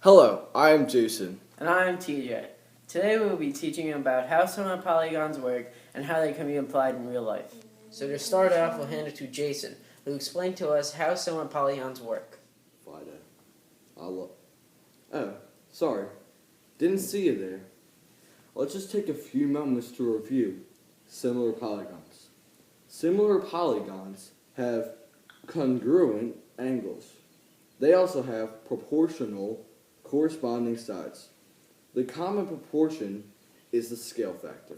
Hello, I am Jason. And I'm TJ. Today we will be teaching you about how some of the polygons work and how they can be applied in real life. So to start off, we'll hand it to Jason, who will explain to us how some of the polygons work. Oh, sorry. Didn't see you there. Let's just take a few moments to review similar polygons. Similar polygons have congruent angles. They also have proportional corresponding sides. The common proportion is the scale factor.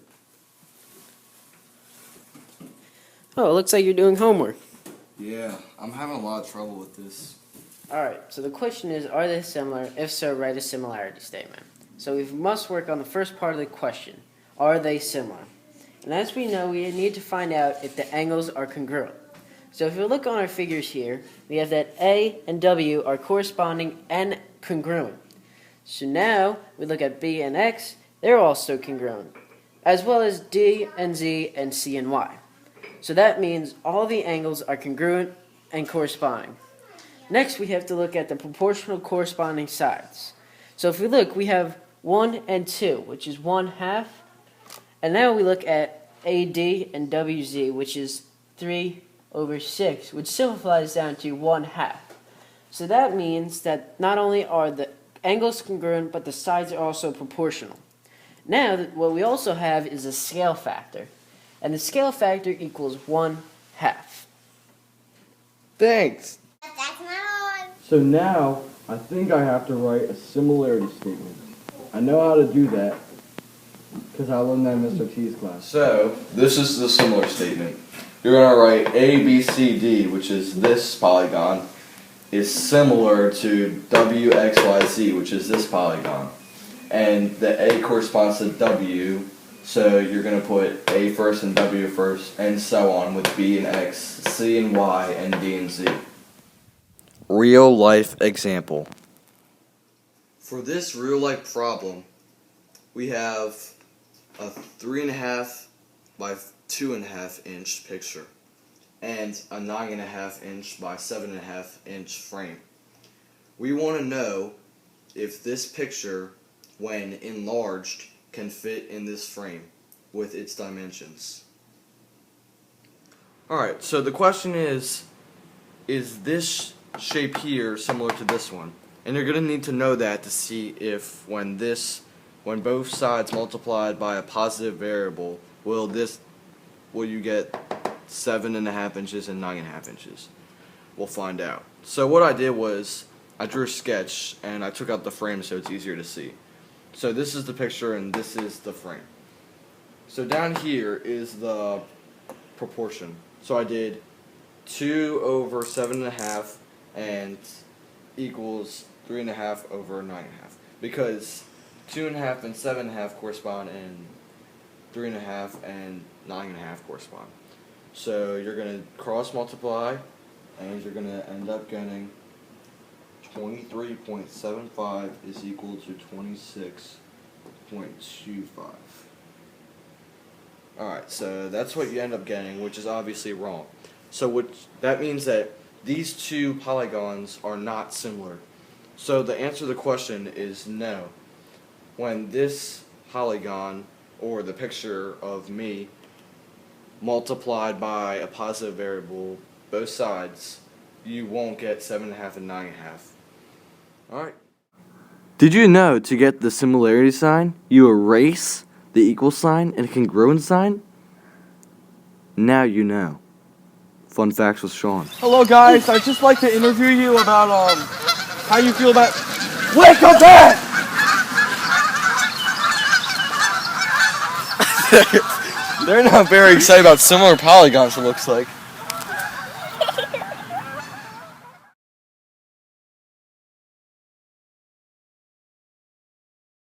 Oh, it looks like you're doing homework. Yeah, I'm having a lot of trouble with this. Alright, so the question is, are they similar? If so, write a similarity statement. So we must work on the first part of the question. Are they similar? And as we know, we need to find out if the angles are congruent. So if you look on our figures here, we have that A and W are corresponding and congruent. So now we look at B and X, they're also congruent, as well as D and Z and C and Y. So that means all the angles are congruent and corresponding. Next, we have to look at the proportional corresponding sides. So if we look, we have 1 and 2, which is 1/2. And now we look at AD and WZ, which is 3/6, which simplifies down to 1/2. So that means that not only are the angles congruent, but the sides are also proportional. Now, what we also have is a scale factor. And the scale factor equals 1/2. Thanks! That's my one. So now, I think I have to write a similarity statement. I know how to do that, because I learned that in Mr. T's class. So, this is the similar statement. You're going to write A, B, C, D, which is this polygon, is similar to W, X, Y, Z, which is this polygon. And the A corresponds to W, so you're going to put A first and W first, and so on with B and X, C and Y, and D and Z. Real life example. For this real life problem, we have a 3.5 by 2.5 inch picture and a 9.5 inch by 7.5 inch frame. We want to know if this picture, when enlarged, can fit in this frame with its dimensions. Alright, so the question is this shape here similar to this one? And you're going to need to know that to see if when both sides multiplied by a positive variable, will you get 7.5 inches and 9.5 inches? We'll find out. So what I did was I drew a sketch and I took out the frame so it's easier to see. So this is the picture and this is the frame. So down here is the proportion. So I did 2 over 7.5 and equals 3.5 over 9.5, because 2.5 and 7.5 correspond and 3.5 and 9.5 correspond. So you're going to cross multiply and you're going to end up getting 23.75 is equal to 26.25. Alright, so that's what you end up getting, which is obviously wrong. So that means that these two polygons are not similar. So the answer to the question is no. When this polygon, or the picture of me, multiplied by a positive variable, both sides, you won't get 7.5 and 9.5. Alright. Did you know to get the similarity sign, you erase the equal sign and congruent sign? Now you know. Fun facts with Sean. Hello guys, I'd just like to interview you about how you feel about... Wake up back! They're not very excited about similar polygons, it looks like.